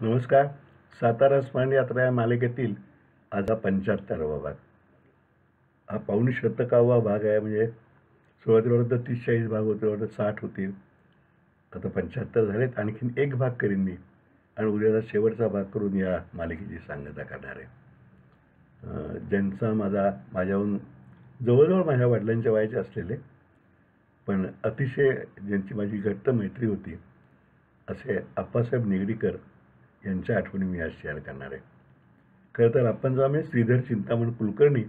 नमस्कार. सातारा स्मरण यात्रा या मालिकेतील आज हा 75वा भाग. हा पाऊण शतकावा भाग आहे. म्हणजे सुरुवातीला वाटतं 30-40 भाग होते, वाटतं 60 होतील. आता 75 झालेत. आणखीन एक भाग करीन मी आणि उद्याचा शेवटचा भाग करून या मालिकेची सांगता करणार आहे. ज्यांचा माझ्याहून जवळजवळ माझ्या वडिलांच्या वयाचे असलेले पण अतिशय ज्यांची माझी घट्ट मैत्री होती असे आप्पासाहेब निगडीकर यांच्या आठवणी मी आज शेअर करणार आहे. खरं तर आप्पांचं श्रीधर चिंतामण कुलकर्णी,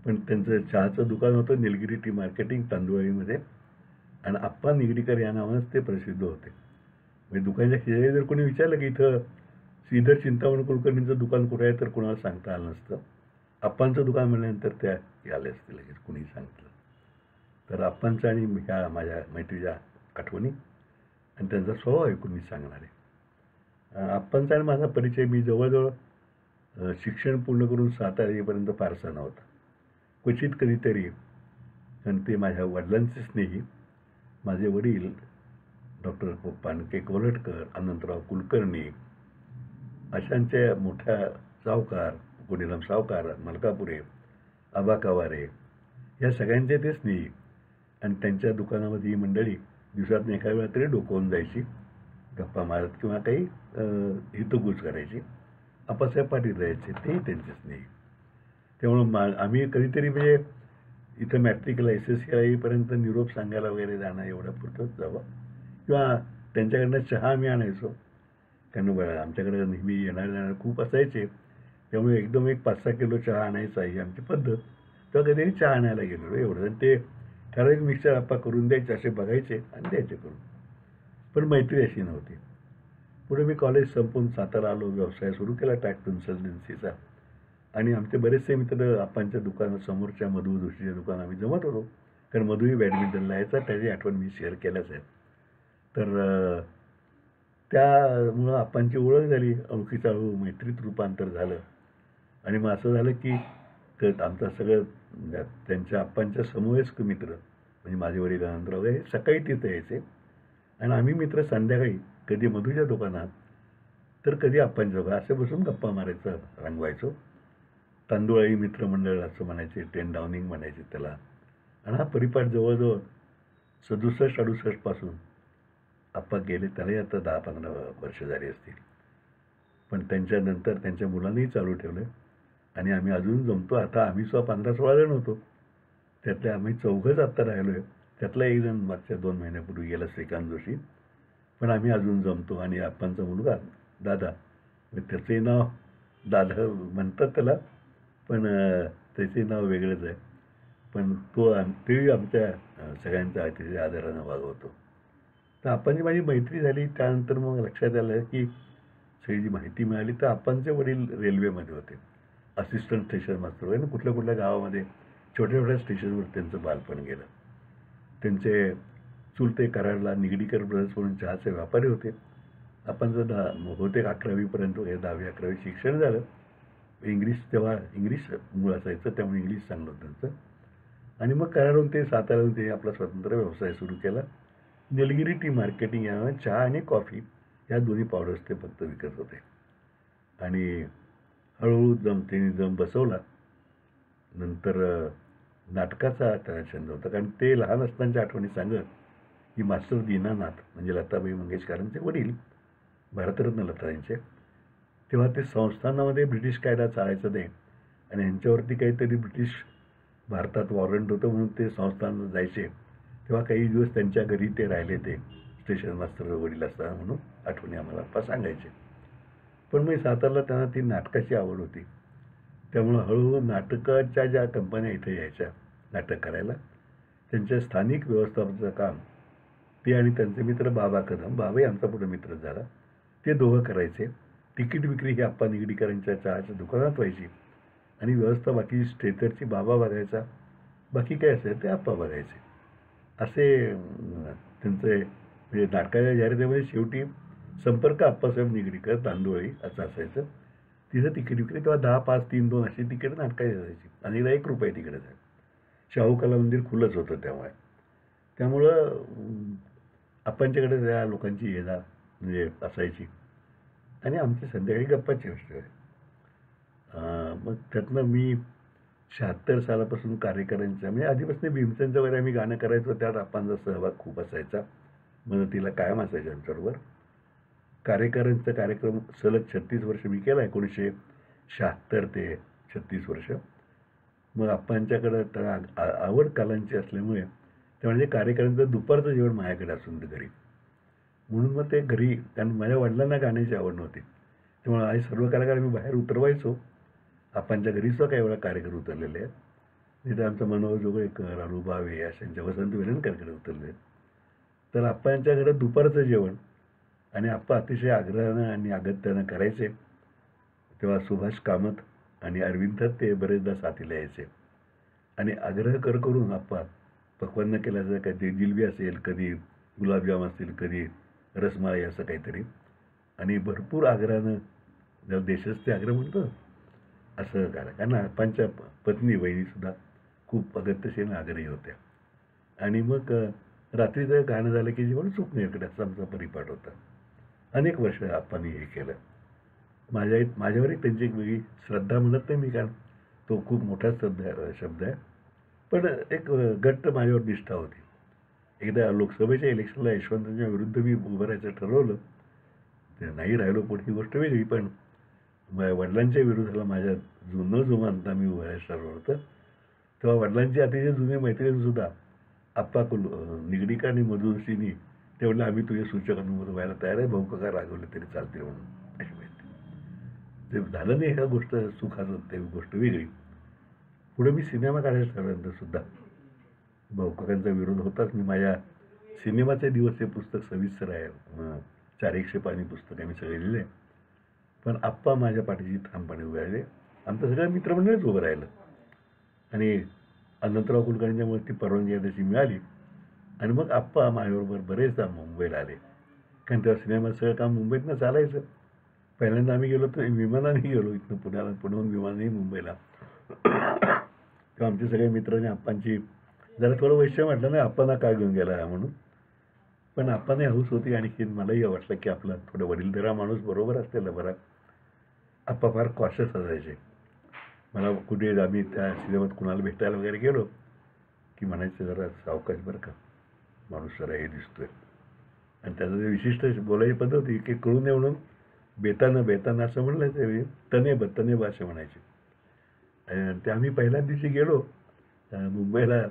पण त्यांचं चहाचं दुकान होतं निलगिरी टी मार्केटिंग तांदुळीमध्ये आणि आप्पा निगडीकर या नावानंच ते प्रसिद्ध होते. म्हणजे दुकानाच्या शेजारी जर कोणी विचारलं की इथं श्रीधर चिंतामण कुलकर्णींचं दुकान कुठे आहे तर कोणाला सांगता आलं नसतं. आप्पांचं दुकान म्हणल्यानंतर त्या आले असते लगेच कुणी सांगितलं तर. आप्पांचं आणि ह्या माझ्या मैत्रीच्या आठवणी आणि त्यांचा स्वभाव ऐकून मी सांगणार आहे. आप्पांचा आणि माझा परिचय मी जवळजवळ शिक्षण पूर्ण करून सातारा येईपर्यंत फारसा नव्हता. क्वचित कधीतरी, कारण ते माझ्या वडिलांचे स्नेही, माझे वडील डॉक्टर पानके कोलटकर, अनंतराव कुलकर्णी अशांच्या मोठ्या सावकार, गुणीराम सावकार, मलकापुरे, आबा कवारे या सगळ्यांचे ते स्नेही. आणि त्यांच्या दुकानामध्ये ही मंडळी दिवसातून एका वेळा तरी डोकावून जायची, गप्पा मारत किंवा काही हितगुज करायची. आप्पासाहेब पाटील राहायचे, तेही त्यांचे स्नेही. त्यामुळं आम्ही कधीतरी म्हणजे इथं मॅट्रिकला SSCला येईपर्यंत निरोप सांगायला वगैरे जाणं एवढं पुरतंच जावं, किंवा त्यांच्याकडनं चहा आम्ही आणायचो. कारण आमच्याकडे नेहमी येणारे जाणारे खूप असायचे, त्यामुळे एकदम एक 5-6 किलो चहा आणायचा ही आमची पद्धत. तेव्हा कधीतरी चहा आणायला गेलो एवढं, आणि ते ठराविक मिक्सर आप्पा करून द्यायचे, असे बघायचे आणि द्यायचे करून. पण मैत्री अशी नव्हती. पुढे मी कॉलेज संपवून सातारा आलो, व्यवसाय सुरू केला टॅक्स कन्सल्टन्सीचा. आणि आमचे बरेचसे मित्र आप्पांच्या दुकानासमोरच्या मधू जोशीच्या दुकान आम्ही जमत होतो, कारण मधूही बॅडमिंटनला यायचा. त्याची आठवण मी शेअर केल्याच आहे. तर त्यामुळं आप्पांची ओळख झाली, ओळखीचं हळूहळू मैत्रीत रूपांतर झालं. आणि मग असं झालं की आमचं सगळं त्यांच्या आप्पांच्या समवयस्क मित्र म्हणजे माझे वडील अनंतराव हे सकाळी तिथं यायचे आणि आम्ही मित्र संध्याकाळी कधी मधूच्या दुकानात तर कधी आप्पांच्या दुकानात असे बसून गप्पा मारायचं, रंगवायचो. तांदुळाई मित्रमंडळ असं म्हणायचे, 10 डाउनिंग म्हणायचे त्याला. आणि हा परिपाठ जवळजवळ 67-68 पासून आप्पा गेले, त्यालाही आता 10-15 वर्ष झाली असतील. पण त्यांच्यानंतर त्यांच्या मुलांनीही चालू ठेवलं आणि आम्ही अजून जमतो. आता आम्ही 15-16 जण होतो, त्यातले आम्ही 4घंच आत्ता राहिलो आहे. त्यातला एक जण मागच्या 2 महिन्यापूर्वी गेला, श्रीकांत जोशी. पण आम्ही अजून जमतो. आणि आप्पांचा मुलगा दादा, त्याचंही नाव दादा म्हणतात त्याला, पण त्याचे नाव वेगळंच आहे. पण तेही आमच्या सगळ्यांच्या अतिशय आदरानं वागवतो. तर आप्पांची माझी मैत्री झाली. त्यानंतर मग लक्षात आलं की सगळी जी माहिती मिळाली तर आप्पांचे वडील रेल्वेमध्ये होते, असिस्टंट स्टेशन मास्तर वगैरे. कुठल्या कुठल्या गावामध्ये छोट्या छोट्या स्टेशनवर त्यांचं बालपण गेलं. त्यांचे चुलते कराडला निगडीकर ब्रदर्स म्हणून चहाचे व्यापारी होते. आप्पांचं बहुतेक 11वीपर्यंत वगैरे 10वी-11वी शिक्षण झालं. तेव्हा इंग्लिश मूळ असायचं, त्यामुळे इंग्लिश चांगलं होतं त्यांचं. आणि मग कराडून ते साताऱ्याहून ते आपला स्वतंत्र व्यवसाय सुरू केला. निलगिरी टी मार्केटिंग यानं चहा आणि कॉफी या दोन्ही पावडर्स ते फक्त विकत होते. आणि हळूहळू त्यांनी जम बसवला. नंतर नाटकाचा त्याला छंद होता, कारण ते लहान असतानाच्या आठवणी सांगत की मास्टर दीनानाथ म्हणजे लताबाई मंगेशकरांचे वडील, भारतरत्न लताबाईंचे, तेव्हा ते संस्थानामध्ये ब्रिटिश कायदा चालायचा नाही आणि ह्यांच्यावरती काहीतरी ब्रिटिश भारतात वॉरंट होतं म्हणून ते संस्थानात जायचे. तेव्हा काही दिवस त्यांच्या घरी ते राहिले, ते स्टेशन मास्तर वडील असताना म्हणून आठवणी आम्हाला सांगायचे. पण मी सातारला त्यांना ती नाटकाची आवड होती, त्यामुळं हळूहळू नाटकाच्या ज्या कंपन्या इथे यायच्या नाटक करायला, त्यांच्या स्थानिक व्यवस्थापनाचं काम ते आणि त्यांचे मित्र बाबा कदम, बाबाही आमचा पुढे मित्र झाला, ते दोघं करायचे. तिकीट विक्री ही आप्पा निगडीकरांच्या चहाच्या दुकानात व्हायची आणि व्यवस्था बाकी स्टेटरची बाबा बघायचा, बाकी काय असेल ते आप्पा बघायचे. असे त्यांचे म्हणजे नाटकाच्या जाहिरातीमध्ये शेवटी संपर्क आप्पासाहेब निगडीकर तांदुळी असं असायचं. तिथं तिकीट विक्री तेव्हा 10, 5, 3, 2 अशी तिकीट नाटकाची असायची. आणि एकदा ₹1 तिकीट असायचं. शाहू कला मंदिर खुलंच होतं त्यामुळं आप्पांच्याकडे त्या लोकांची ये जा म्हणजे असायची. आणि आमची संध्याकाळी गप्पाची गोष्ट आहे. मग त्यातनं मी 76 सालापासून कार्यकर्त्यांच्या म्हणजे आधीपासून भीमसेनच्या वगैरे आम्ही गाणं करायचो, त्यात आप्पांचा सहभाग खूप असायचा. मदतीला कायम असायच्या आमच्याबरोबर. कार्यकर्त्यांचा कार्यक्रम सलग 36 वर्ष मी केला, 1976 ते 36 वर्ष. मग आप्पांच्याकडं तर आवड कलांची असल्यामुळे ते म्हणजे कार्यकर्त्यांचं दुपारचं जेवण माझ्याकडे असून ते घरी. म्हणून मग ते घरी, कारण माझ्या वडिलांना गाण्याची आवड नव्हती, त्यामुळे आज सर्व कलाकार मी बाहेर उतरवायचो. आप्पांच्या घरीसुद्धा काही वेळा कार्यक्रम उतरलेले आहेत. तिथे आमचं मनोहर जोगळेकर, अनु भावे अशांच्या वसंत वेलन कार्यक्रम उतरले आहेत. तर आप्पांच्याकडे दुपारचं जेवण आणि आप्पा अतिशय आग्रहानं आणि अगत्यानं करायचे. तेव्हा सुभाष कामत आणि अरविंद थत्ते बरेचदा साथीला यायचे आणि आग्रह करून आप्पा पक्वान्न केल्याचं कधी जिलबी असेल, कधी गुलाबजाम असतील, कधी रसमलाई असं काहीतरी, आणि भरपूर आग्रहानं, ज्याला देशस्थ आग्रह म्हणतो असं करा. कारण आप्पांच्या पत्नी वहिनीसुद्धा खूप अगत्यशीर आग्रही होत्या. आणि मग रात्रीचं गाणं झालं की जेवण सुपनेकडे असा आमचा परिपाठ होता. अनेक वर्ष आप्पांनी हे केलं. माझ्यावरही त्यांची एक वेगळी श्रद्धा म्हणत नाही मी, कारण तो खूप मोठा शब्द आहे, पण एक घट्ट माझ्यावर निष्ठा होती. एकदा लोकसभेच्या इलेक्शनला यशवंतांच्या विरुद्ध मी उभं राहायचं ठरवलं. ते नाही राहिलो पण ही गोष्ट वेगळी, पण माझ्या वडिलांच्या विरोधाला माझ्या न जुमानता मी उभं राहायचं ठरवलं होतं. तेव्हा वडिलांची अतिशय जुने मैत्रीणसुद्धा आप्पा निगडीकर आणि मधुसिनी ते म्हटलं आम्ही तुझे सूचक अनुमत व्हायला तयार आहे, भाऊ काका रागवले तरी चालतील म्हणून. अशी माहिती ते झालं नाही. ह्या गोष्ट सुखाचं, ते गोष्ट वेगळी. पुढे मी सिनेमा काढायला ठरवल्यानंतर सुद्धा भाऊ काकांचा विरोध होताच. मी माझ्या सिनेमाचे दिवस हे पुस्तक सविस्तर आहे, 400 पानी पुस्तक आम्ही सगळे लिहिले. पण आप्पा माझ्या पाठीशी ठामपणे उभे राहिले. आमचं सगळं मित्रमंडळच उभं राहिलं आणि अनंतराव कुलकर्णींच्यामुळे ती परवानगी त्याची मिळाली. आणि मग आप्पा माझ्याबरोबर बरेचदा मुंबईला आले, कारण तेव्हा सिनेमाचं सगळं काम मुंबईतनं चालायचं. पहिल्यांदा आम्ही गेलो तर विमानाने गेलो, इथनं पुण्याला, पुण्याहून विमानाने मुंबईला. तेव्हा आमचे सगळे मित्र आणि आप्पांची जरा थोडं वैश्य म्हटलं नाही आप्पांना काय घेऊन गेला म्हणून, पण आप्पाने हौस होती. आणखी मलाही वाटलं की आपला थोडं वडीलधारा माणूस बरोबर असलेला बरा. आप्पा फार कॉशियस असायचे. मला कुठे आम्ही त्या सिनेमात कुणाला भेटायला वगैरे गेलो की म्हणायचं जरा सावकाश बरं का, माणूस जरा हे दिसतोय. आणि त्याचं जे विशिष्ट बोलायची पद्धत होती की कळू नये म्हणून बेतानं असं म्हणलं, ते तने असे म्हणायचे. आणि ते आम्ही पहिल्याच दिवशी गेलो मुंबईला,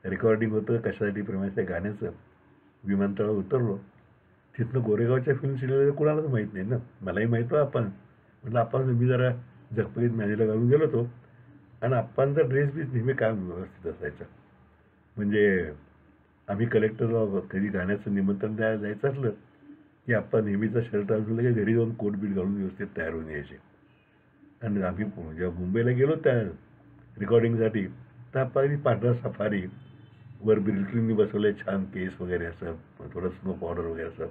रेकॉर्डिंग होतं कशासाठी प्रेमाच्या गाण्याचं. विमानतळावर उतरलो. तिथनं गोरेगावच्या फिल्म सिटीला कुणालाच माहीत नाही ना, मलाही माहीत होतं. आपण म्हटलं आपण मी जरा झकपकीत मॅनेजरला घालून गेलो होतो आणि आप्पांचा ड्रेस बीस नेहमी काय व्यवस्थित असायचा. म्हणजे आम्ही कलेक्टरला कधी गाण्याचं निमंत्रण द्यायला जायचं असलं की आप्पा नेहमीचा शर्ट घालून की घरी जाऊन कोट बीट घालून व्यवस्थित तयार होऊन यायचे. आणि आम्ही जेव्हा मुंबईला गेलो त्या रेकॉर्डिंगसाठी, तर आप्पांनी पांढरा सफारी, वर बिल्डिंगनी बसवले छान केस वगैरे असं, थोडं स्नो पावडर वगैरे असं.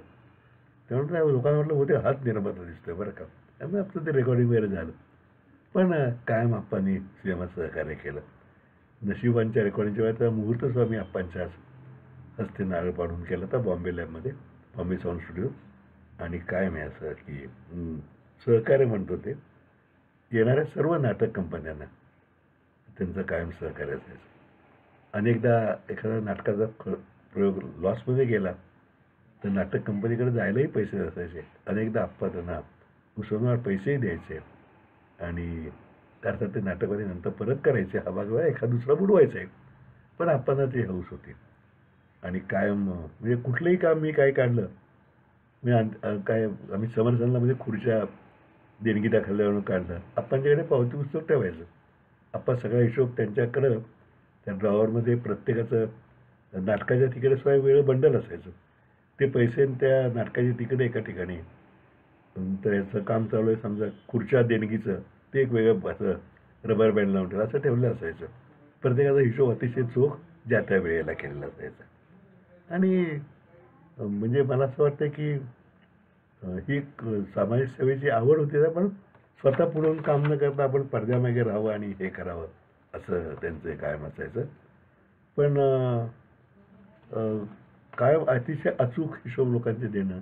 त्यामुळे लोकांना म्हटलं होते हात निर्माता दिसतोय बरं का. त्यामुळे आपलं ते रेकॉर्डिंग वगैरे झालं. पण कायम आप्पांनी सिनेमात सहकार्य केलं. नशिबांच्या रेकॉर्डिंगच्या वेळेचा मुहूर्तच मी आप्पांच्या हस्ते नारळ पाडून केला होता बॉम्बे लॅबमध्ये, बॉम्बे साऊंड स्टुडिओ. आणि कायम आहे असं की सहकार्य म्हणतो ते येणाऱ्या सर्व नाटक कंपन्यांना त्यांचं कायम सहकार्य असायचं. अनेकदा एखाद्या नाटकाचा प्रयोग लॉसमध्ये गेला तर नाटक कंपनीकडे जायलाही पैसे असायचे. अनेकदा आप्पा त्यांना उसवणार पैसेही द्यायचे आणि त्यार्थात ते नाटकवाले नंतर परत करायचे. हा भाग एखादा दुसरा बुडवायचा आहे, पण आप्पांना ती हौस होती. आणि कायम म्हणजे कुठलंही काम मी काय काढलं, मी काय आम्ही समरसंलामध्ये खुर्च्या देणगी दाखवल्यावर काढलं, आप्पांच्याकडे पावती पुस्तक ठेवायचं. आप्पा सगळा हिशोब त्यांच्याकडं त्या ड्रॉवरमध्ये प्रत्येकाचं नाटकाच्या तिकडे स्वयं वेगळं बंडल असायचं. ते पैसे त्या नाटकाची तिकडे एका ठिकाणी, तर याचं काम चालू आहे समजा खुर्च्या देणगीचं, ते एक वेगळं असं रबर बँड लावून ठेवलं, असं ठेवलं असायचं. प्रत्येकाचा हिशोब अतिशय चोख ज्या त्या वेळेला केलेला असायचा. आणि म्हणजे मला असं वाटतं की ही सामाजिक सेवेची आवड होती, पण स्वतः पुढून काम न करता आपण पडद्यामागे राहावं आणि हे करावं असं त्यांचं कायम असायचं. पण कायम अतिशय अचूक हिशोब लोकांचे देणं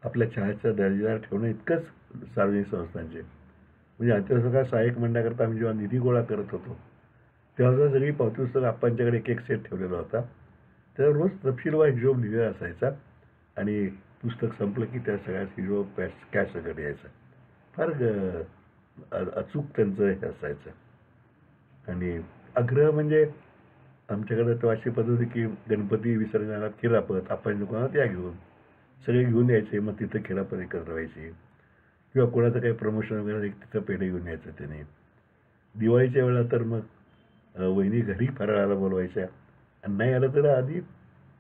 आपल्या चहाचा दर्जा ठेवणं इतकंच सार्वजनिक संस्थांचे. म्हणजे अंत्यसंस्कार सहाय्यक मंडळाकरता आम्ही जेव्हा निधी गोळा करत होतो, तेव्हा सुद्धा सगळी पावतीपुस्तकं आप्पांच्याकडे एक एक सेट ठेवलेला होता. त्यावर रोज तपशीलवार हिशोब लिहिलेला असायचा आणि पुस्तक संपलं की त्या सगळ्या हिशोब कॅश सगळं यायचा. फार अचूक त्यांचं हे असायचं. आणि आग्रह म्हणजे आमच्याकडे तर अशी पद्धत होती की गणपती विसर्जनाला खिरापत आपण दुकानात या घेऊन सगळे घेऊन यायचे. मग तिथं खिरापत एकत्र व्हायची किंवा कोणाचं काही प्रमोशन वगैरे तिथं पेढे घेऊन यायचं त्याने. दिवाळीच्या वेळेला तर मग वहिनी घरी फराळाला बोलवायच्या आणि नाही आलं तर आधी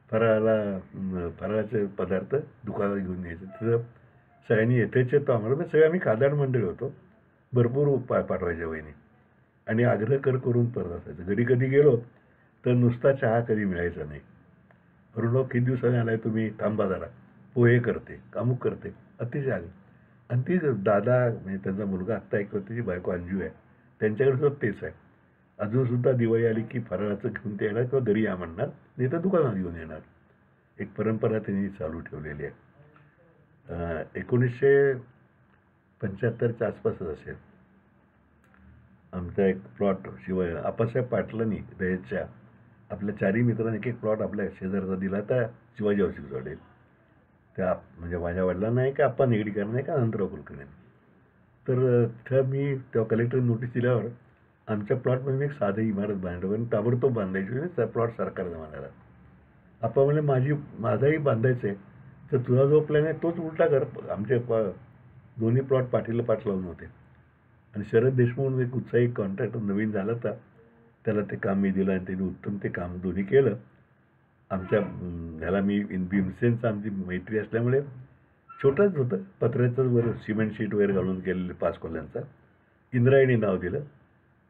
फराळाचे पदार्थ दुकानात घेऊन यायचे. तिथं सगळ्यांनी यथेच्छित आम्हाला म्हणजे सगळे आम्ही खादाड मंडळी होतो. भरपूर पाठवायच्या वहिनी आणि आग्रह करून परत असायचं. घरी कधी गेलो तर नुसता चहा कधी मिळायचा नाही. अरुणराव किती दिवसांनी आलाय तुम्ही, थांबा जरा, पोहे करते, अमुक करते, अतिशय आग्रह. आणि ती दादा म्हणजे त्यांचा मुलगा आत्ता एक त्याची बायको अंजू आहे, त्यांच्याकडे सुद्धा तेच आहे. अजूनसुद्धा दिवाळी आली की फराळाचं घेऊन ते येणार किंवा घरी या म्हणणार, नाही तर दुकानात घेऊन येणार. एक परंपरा त्यांनी चालू ठेवलेली आहे. 1975च्या आसपासच असेल. आमचा एक प्लॉट शिवाय आप्पासाहेब पाटलांनी रयतच्या आपल्या चारही मित्रांनी एक एक प्लॉट आपल्या शेजारचा दिला तर शिवाजी हाऊसिंगकडे. त्या म्हणजे माझ्या वडिलांना आहे का आप्पा निगडीकरांना आहे का अनंतराव कुलकर्णी. तर तिथं मी तेव्हा कलेक्टर नोटीस दिल्यावर आमच्या प्लॉटमध्ये मी एक साधी इमारत बांधली आणि ताबडतोब बांधायची. त्या प्लॉट सरकारनं बांधायला. आप्पा म्हणजे माझाही बांधायचं आहे, तर तुझा जो प्लॅन आहे तोच उलटा कर. आमचे दोन्ही प्लॉट पाठीला पाठ लावून होते. आणि शरद देशमुख म्हणून एक उत्साही कॉन्ट्रॅक्टर नवीन झाला होता, त्याला ते काम मी दिलं आणि त्यांनी उत्तम ते काम दोन्ही केलं. आमच्या ह्याला मी भीमसेनचं आमची मैत्री असल्यामुळे छोटंच होतं, पत्र्याचंच वर सिमेंट शीट वगैरे घालून केलेलं 5 खोल्यांचा. इंद्रायणी नाव दिलं.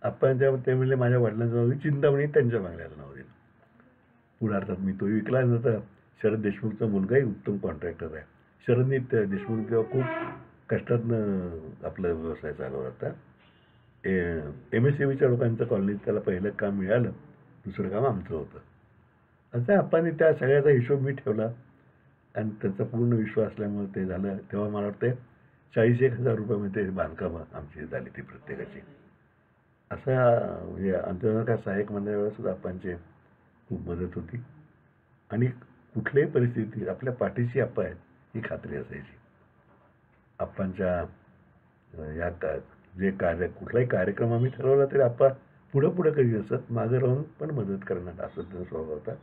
आप्पांच्या ते म्हणले माझ्या वडिलांचं नाव चिंतामणी, त्यांच्या बंगल्याचं नाव दिलं. पुढे अर्थात मी तोही विकला नव्हता. शरद देशमुखचा मुलगाही उत्तम कॉन्ट्रॅक्टर आहे. शरदनी देशमुख तेव्हा खूप कष्टातनं आपला व्यवसाय चालवला होता. MSMEच्या लोकांचं कॉलनीत त्याला पहिलं काम मिळालं, दुसरं काम आमचं होतं. असं आप्पांनी त्या सगळ्याचा हिशोब मी ठेवला आणि त्याचा पूर्ण विश्वास असल्यामुळे ते झालं. तेव्हा मला वाटतं 40,000 रुपयामध्ये बांधकामं आमची झाली ती प्रत्येकाची. असा म्हणजे अंत्यसंस्कार सहाय्यक मंडळावेळेस सुद्धा आप्पांची खूप मदत होती आणि कुठल्याही परिस्थितीत आपल्या पाठीशी आप्पा आहेत ही खात्री असायची. आप्पांच्या या जे कुठलाही कार्यक्रम आम्ही ठरवला तरी आप्पा पुढं कधी असत, मागं राहून पण मदत करणार असं त्यांचा स्वभाव होता.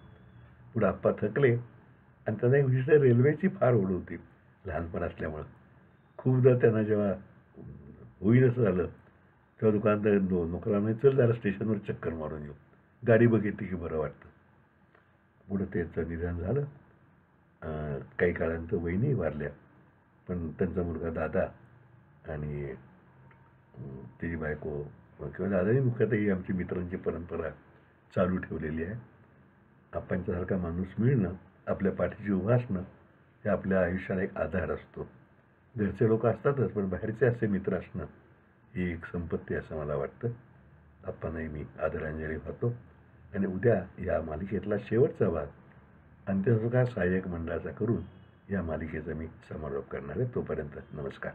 पुढं आप्पा थकले आणि त्यांना एक विशिष्ट रेल्वेची फार ओढ होती लहानपण असल्यामुळं. खूपदा त्यांना जेव्हा होईन असं झालं तेव्हा दुकानदार नोकरांना चल जरा स्टेशनवर चक्कर मारून येऊ, गाडी बघितली की बरं वाटतं. पुढं त्याचं निधन झालं. काही काळानंतर वहिनी वारल्या, पण त्यांचा मुलगा दादा आणि त्याची बायको किंवा दादानी मुख्यतः ही आमची मित्रांची परंपरा चालू ठेवलेली आहे. आप्पांच्यासारखा माणूस मिळणं, आपल्या पाठीशी उभं असणं हे आपल्या आयुष्याला एक आधार असतो. घरचे लोक असतातच, पण बाहेरचे असे मित्र असणं ही एक संपत्ती असं मला वाटतं. आप्पांनाही मी आदरांजली वाहतो आणि उद्या या मालिकेतला शेवटचा भाग अंत्यसंस्कार सहाय्यक मंडळाचा करून या मालिकेचा मी समारोप करणार आहे. तोपर्यंत नमस्कार.